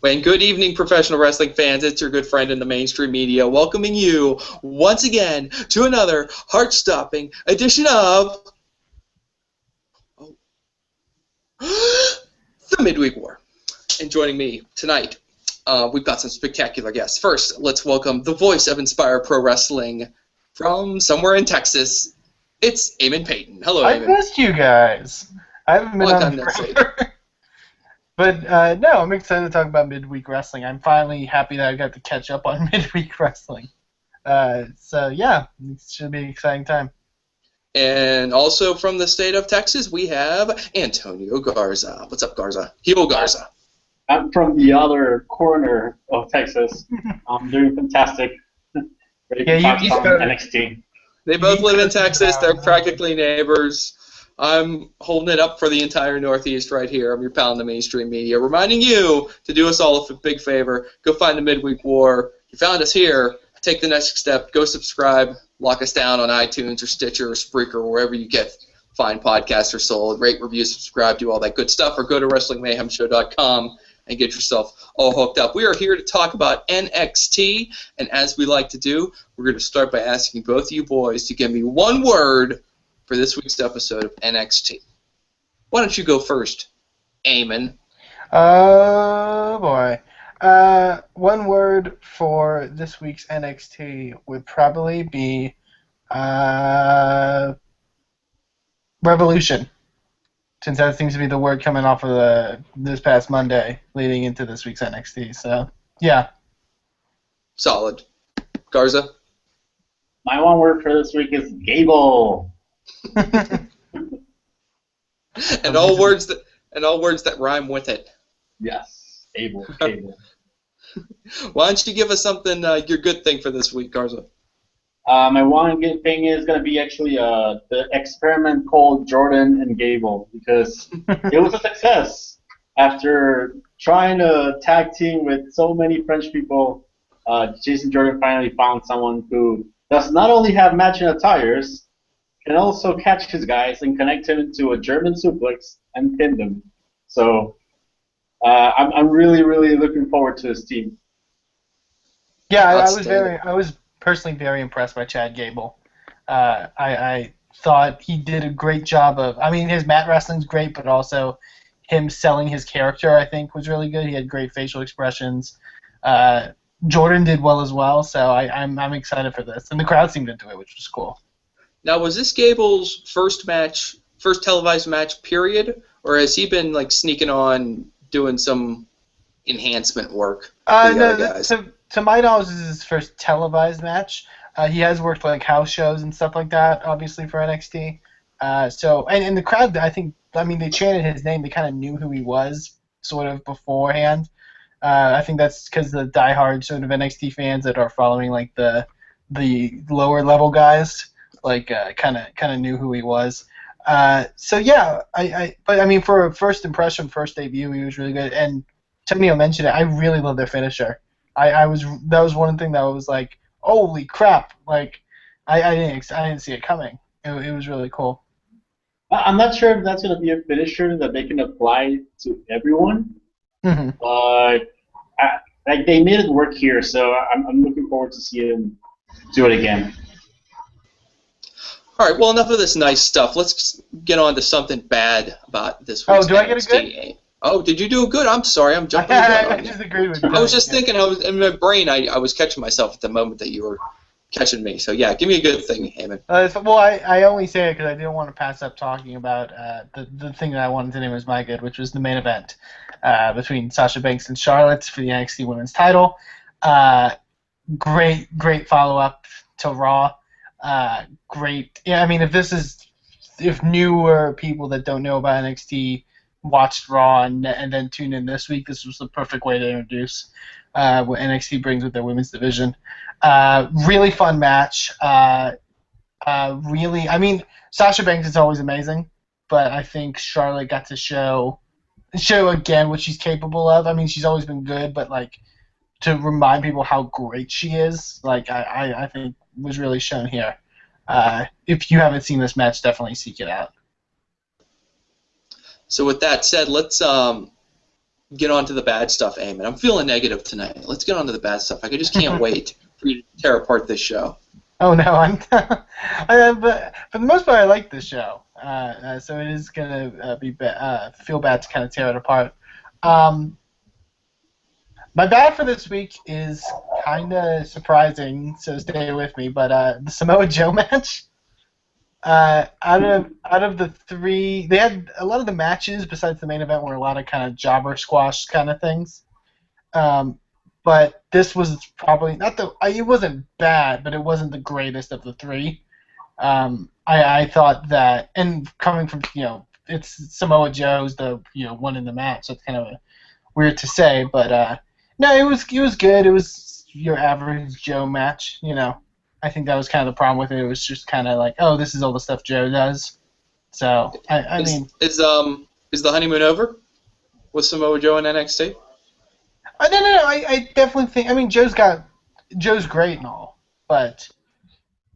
And good evening, professional wrestling fans. It's your good friend in the mainstream media, welcoming you once again to another heart-stopping edition of the Midweek War. And joining me tonight, we've got some spectacular guests. First, let's welcome the voice of Inspire Pro Wrestling from somewhere in Texas. It's Eamon Payton. Hello, Eamon. I missed you guys. I haven't been on forever. But no, I'm excited to talk about midweek wrestling. I'm finally happy that I got to catch up on midweek wrestling. So yeah, it should be an exciting time. And also from the state of Texas, we have Antonio Garza. What's up, Garza? Heel Garza. I'm from the other corner of Texas. I'm doing fantastic. Ready to talk about NXT. They both live in Texas. They're practically neighbors. I'm holding it up for the entire Northeast right here. I'm your pal in the mainstream media, reminding you to do us all a big favor. Go find the Midweek War. You found us here. Take the next step. Go subscribe. Lock us down on iTunes or Stitcher or Spreaker or wherever you get fine podcasts are sold. Rate, review, subscribe, do all that good stuff. Or go to WrestlingMayhemShow.com and get yourself all hooked up. We are here to talk about NXT, and as we like to do, we're going to start by asking both of you boys to give me one word for this week's episode of NXT. Why don't you go first, Eamon? Oh, boy. One word for this week's NXT would probably be revolution, since that seems to be the word coming off of this past Monday leading into this week's NXT. So, yeah. Solid. Garza? My one word for this week is Gable. and all words that rhyme with it. Yes, Gable. Why don't you give us something, your good thing for this week, Garza? My one good thing is going to be actually the experiment called Jordan and Gable, because it was a success. After trying to tag team with so many French people, Jason Jordan finally found someone who does not only have matching attires, can also catch his guys and connect him into a German suplex and pin them. So I'm really, really looking forward to this team. Yeah, I was personally very impressed by Chad Gable. I thought he did a great job of. I mean, his mat wrestling's great, but also him selling his character, I think, was really good. He had great facial expressions. Jordan did well as well, so I'm excited for this, and the crowd seemed into it, which was cool. Now, was this Gable's first televised match, period, or has he been like sneaking on doing some enhancement work? To my knowledge, this is his first televised match. He has worked like house shows and stuff like that, obviously for NXT. And the crowd, they chanted his name. They kind of knew who he was sort of beforehand. I think that's because the diehard sort of NXT fans that are following like the lower level guys, like kind of knew who he was. So yeah, but for a first impression, first debut, he was really good. And Tonio mentioned it. I really love their finisher. That was one thing that was like, holy crap! Like I didn't see it coming. It was really cool. I'm not sure if that's going to be a finisher that they can apply to everyone. Mm-hmm. Like they made it work here, so I'm looking forward to seeing them do it again. All right, well, enough of this nice stuff. Let's get on to something bad about this week's NXT. Do I get a good? Oh, did you do a good? I'm sorry, I'm jumping. I just agreed with you. I was just thinking. I was in my brain. I was catching myself at the moment that you were catching me. So yeah, give me a good thing, Eamon. Well, I only say it because I didn't want to pass up talking about the thing that I wanted to name as my good, which was the main event between Sasha Banks and Charlotte for the NXT Women's title. Great follow up to Raw. Great. Yeah, I mean, if newer people that don't know about NXT watched Raw and then tuned in this week, this was the perfect way to introduce what NXT brings with their women's division. Really fun match. Sasha Banks is always amazing, but I think Charlotte got to show again what she's capable of. I mean, she's always been good, but like to remind people how great she is, like I think was really shown here. If you haven't seen this match, definitely seek it out. So with that said, let's get on to the bad stuff, Eamon. I'm feeling negative tonight. Let's get on to the bad stuff. I just can't wait for you to tear apart this show. Oh no, but for the most part, I like this show. So it is gonna feel bad to kind of tear it apart. My bad for this week is kind of surprising, so stay with me. But the Samoa Joe match, out of the three, they had a lot of the matches besides the main event were a lot of kind of jobber squash kind of things. But this was probably it wasn't bad, but it wasn't the greatest of the three. I thought that, and coming from it's Samoa Joe's the one in the match, so it's kind of weird to say, but no, it was good. It was your average Joe match, I think that was kind of the problem with it. It was just kind of like, oh, this is all the stuff Joe does. So I mean, is the honeymoon over with Samoa Joe and NXT? No. I definitely think. I mean, Joe's great and all, but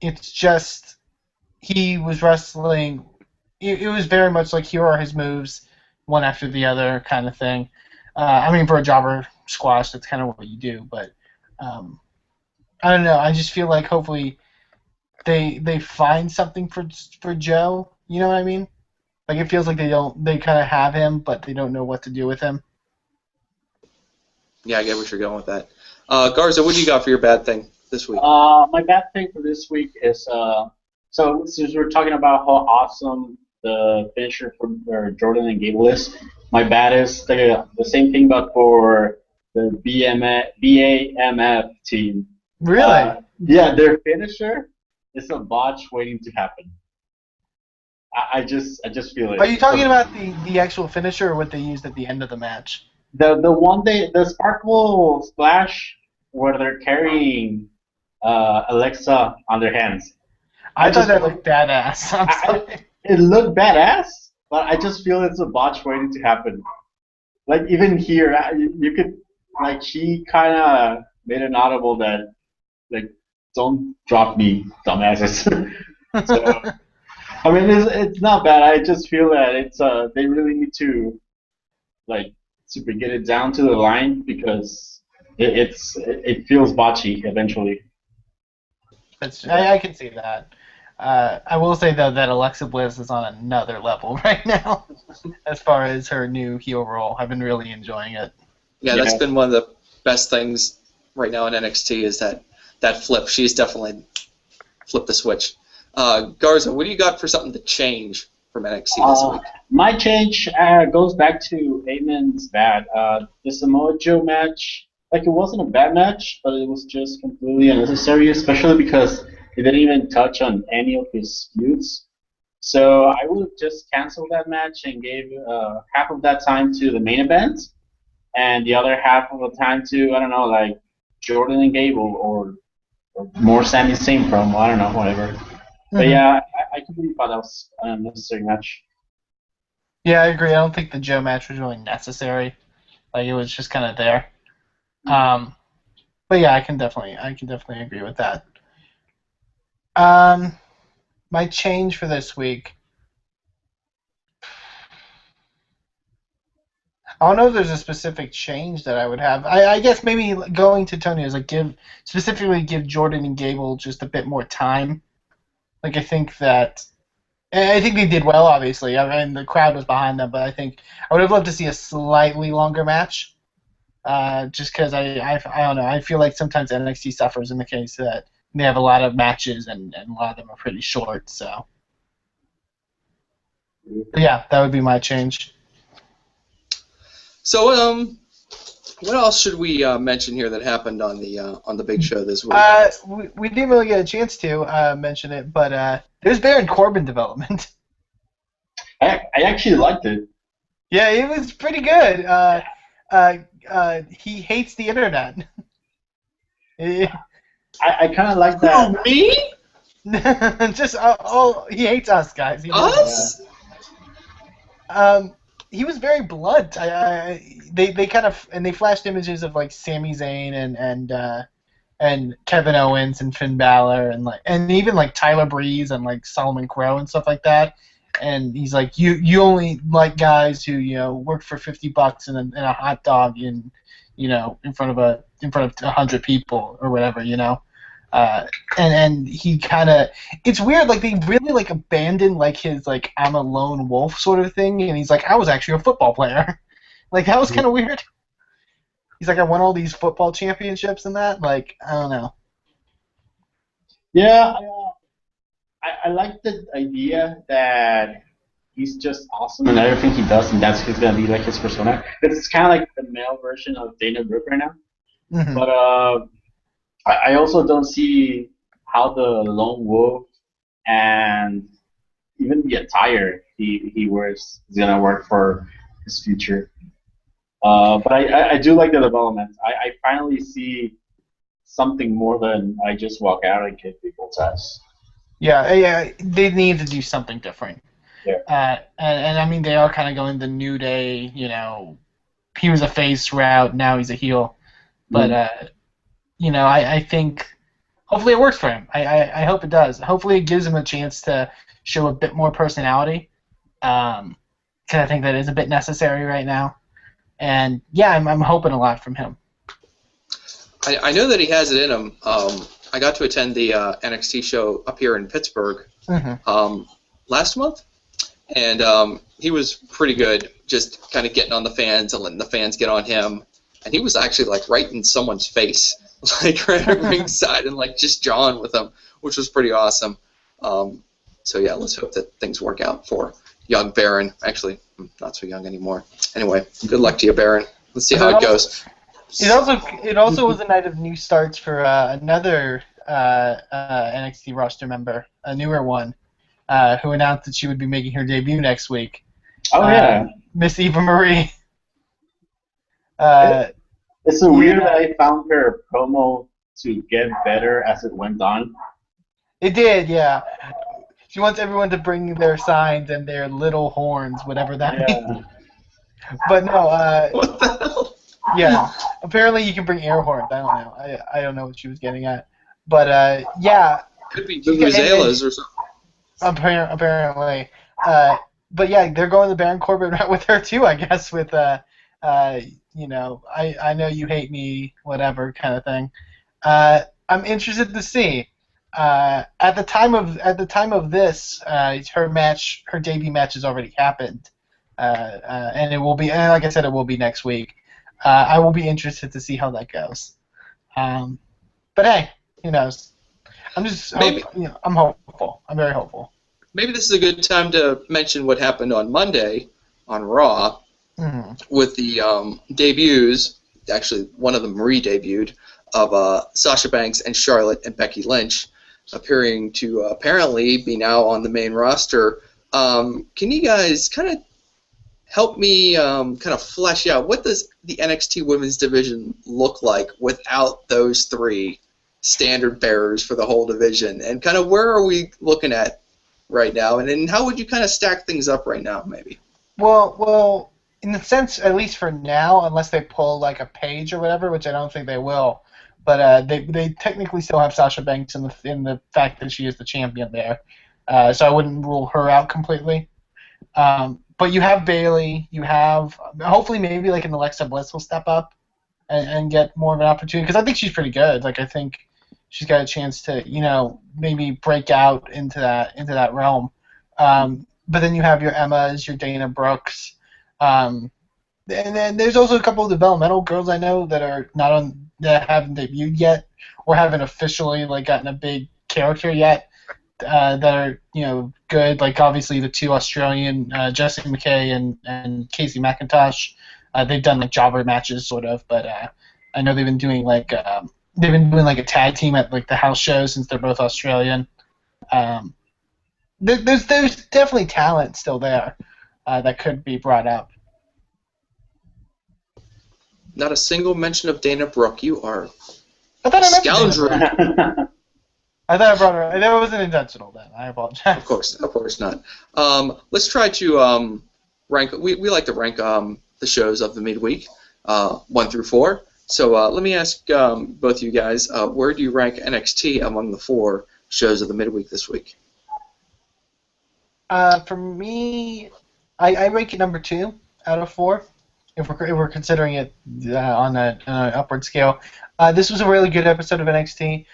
it's just he was wrestling. It was very much like here are his moves, one after the other kind of thing. I mean, for a jobber squash, that's kind of what you do, but I don't know. I just feel like hopefully they find something for Joe. You know what I mean? Like it feels like they kind of have him, but they don't know what to do with him. Yeah, I get where you're going with that. Garza, what do you got for your bad thing this week? My bad thing for this week is so since we're talking about how awesome the finisher for Jordan and Gable is, my bad is the same thing but for the BAMF team. Really? Yeah, their finisher is a botch waiting to happen. I just feel it. Are you talking about the actual finisher or what they used at the end of the match? The Sparkle Splash where they're carrying Alexa on their hands. I thought that looked badass. I'm sorry. It looked badass, but I just feel it's a botch waiting to happen. Like even here, you could she kind of made an audible that don't drop me, dumbasses. So, I mean, it's not bad. I just feel that it's they really need to super get it down to the line because it feels botchy eventually. I can see that. I will say though that Alexa Bliss is on another level right now as far as her new heel role. I've been really enjoying it. Yeah, that's been one of the best things right now in NXT is that flip. She's definitely flipped the switch. Garza, what do you got for something to change from NXT this week? My change goes back to Eamon's bad. The Samoa Joe match, it wasn't a bad match, but it was just completely unnecessary, especially because he didn't even touch on any of his feuds. So I would have just canceled that match and gave half of that time to the main event, and the other half of the time to, I don't know, Jordan and Gable or more Sami Zayn promo. I don't know, whatever. Mm-hmm. But yeah, I completely thought that was an unnecessary match. Yeah, I agree. I don't think the Joe match was really necessary. It was just kind of there. But yeah, I can definitely agree with that. My change for this week. I don't know if there's a specific change that I would have. I guess maybe going to Tony is specifically give Jordan and Gable just a bit more time. I think they did well, obviously. I mean, the crowd was behind them, but I would have loved to see a slightly longer match. Just because I don't know. I feel like sometimes NXT suffers in the case that they have a lot of matches and a lot of them are pretty short. So, but yeah, that would be my change. So, what else should we mention here that happened on the big show this week? We didn't really get a chance to mention it, but there's Baron Corbin development. I actually liked it. Yeah, it was pretty good. He hates the internet. I kind of like that. Who, me? Just he hates us guys. Us? He was very blunt. They kind of and they flashed images of Sami Zayn and Kevin Owens and Finn Balor and even Tyler Breeze and Solomon Crow and stuff like that. and he's like, you only like guys who work for $50 and a hot dog in front of 100 people or whatever, and he kind of, it's weird, like they really like abandoned like his like I'm a lone wolf sort of thing, and he's like, I was actually a football player. Like that was kind of weird. He's like, I won all these football championships and that, like, I don't know. Yeah, I like the idea that he's just awesome in everything he does, and that's who's gonna be like his persona. It's kind of like the male version of Dana Brooke right now. Mm-hmm. But I also don't see how the lone wolf and even the attire he wears is gonna work for his future. But I do like the development. I finally see something more than I just walk out and kick people's ass. Yeah, they need to do something different. Yeah. And I mean, they are kind of going the New Day, he was a face route, now he's a heel. But, I think hopefully it works for him. I hope it does. Hopefully it gives him a chance to show a bit more personality, because I think that is a bit necessary right now. And, yeah, I'm hoping a lot from him. I know that he has it in him. I got to attend the NXT show up here in Pittsburgh last month, and he was pretty good, just kind of getting on the fans and letting the fans get on him. And he was actually like right in someone's face, like right at ringside, and like just jawing with them, which was pretty awesome. So yeah, let's hope that things work out for young Baron. Actually, not so young anymore. Anyway, good luck to you, Baron. Let's see how it goes. It also was a night of new starts for another NXT roster member, a newer one, who announced that she would be making her debut next week. Oh yeah, Miss Eva Marie. It's so weird that I found her promo to get better as it went on. It did, yeah. She wants everyone to bring their signs and their little horns, whatever that means. But no, what the hell? Yeah, apparently you can bring air horns. I don't know. I don't know what she was getting at. But, yeah. Could be vuvuzelas or something. Apparently. But, yeah, they're going the Baron Corbin route with her, too, I guess, with, I know you hate me, whatever kind of thing. I'm interested to see. At the time of this, her debut match has already happened. And it will be, and like I said, it will be next week. I will be interested to see how that goes. But hey, who knows? I'm hopeful. I'm very hopeful. Maybe this is a good time to mention what happened on Monday on Raw with the debuts. Actually, one of them re-debuted of Sasha Banks and Charlotte and Becky Lynch, appearing to apparently be now on the main roster. Can you guys kind of help me kind of flesh out what does the NXT Women's Division look like without those three standard bearers for the whole division, and kind of where are we looking at right now, and then how would you kind of stack things up right now, maybe? Well, in the sense, at least for now, unless they pull like a Paige or whatever, which I don't think they will, but they technically still have Sasha Banks in the fact that she is the champion there, so I wouldn't rule her out completely. But you have Bayley, you have hopefully maybe like an Alexa Bliss will step up and get more of an opportunity, because I think she's pretty good. Like I think she's got a chance to maybe break out into that realm. But then you have your Emmas, your Dana Brooks, and then there's also a couple of developmental girls I know that are that haven't debuted yet or haven't officially like gotten a big character yet. That are good, like obviously the two Australian Jessie McKay and Casey McIntosh. They've done like jobber matches sort of, but I know they've been doing like a tag team at like the house shows since they're both Australian. There's definitely talent still there that could be brought up. Not a single mention of Dana Brooke. You are a scoundrel. I thought I brought her up. That wasn't intentional then. I apologize. Of course not. Let's try to rank. We like to rank the shows of the midweek, 1 through 4. So let me ask both you guys, where do you rank NXT among the 4 shows of the midweek this week? For me, I rank it number 2 out of 4. If we're considering it on an upward scale, this was a really good episode of NXT.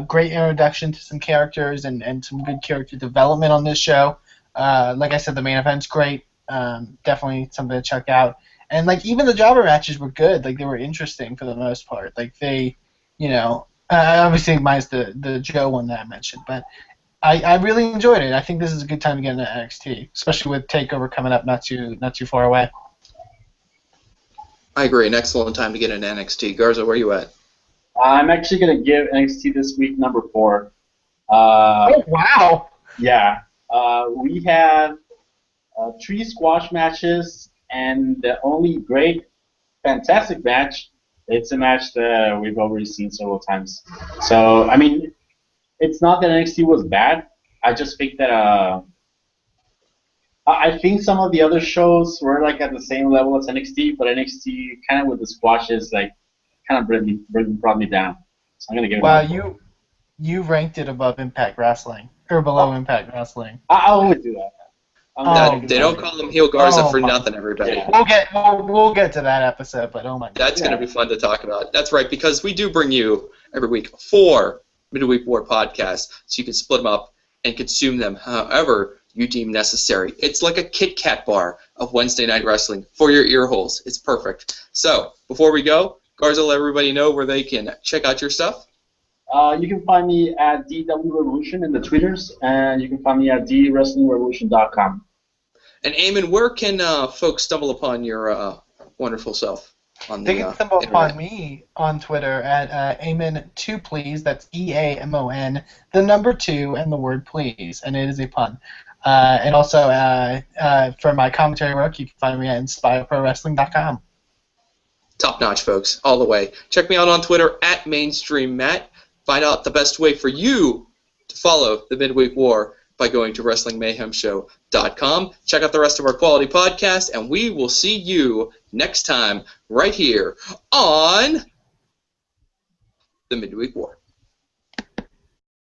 Great introduction to some characters and some good character development on this show. Like I said, the main event's great. Definitely something to check out. And like even the jobber matches were good. Like they were interesting for the most part. Like they, obviously minus the Joe one that I mentioned, but I really enjoyed it. I think this is a good time to get into NXT, especially with Takeover coming up not too far away. I agree. An excellent time to get into NXT. Garza, where are you at? I'm actually going to give NXT this week number 4. Oh, wow. Yeah. We have 3 squash matches, and the only great, fantastic match, it's a match that we've already seen several times. So, I mean, it's not that NXT was bad. I just think that I think some of the other shows were like at the same level as NXT, but NXT kind of with the squashes like kind of brought me down. So I'm gonna give it. Wow, you ranked it above Impact Wrestling or below Impact Wrestling. I always do that. They don't call him Heel Garza for nothing, everybody. Yeah. We'll get to that episode, but oh my God. That's going to be fun to talk about. That's right, because we do bring you every week 4 Midweek War podcasts, so you can split them up and consume them however you deem necessary. It's like a Kit Kat bar of Wednesday Night Wrestling for your ear holes. It's perfect. So, before we go, Garza, let everybody know where they can check out your stuff. You can find me at DW Revolution in the Twitters, and you can find me at dwrestlingrevolution.com. And Eamon, where can folks stumble upon your wonderful self? They can stumble upon me on Twitter at Eamon2Please. That's EAMON, the number 2, and the word please, and it is a pun. And also for my commentary work, you can find me at InspireProWrestling.com. Top notch, folks, all the way. Check me out on Twitter at MainstreamMatt. Find out the best way for you to follow the Midweek War by going to WrestlingMayhemShow.com. Check out the rest of our quality podcasts, and we will see you next time right here on the Midweek War.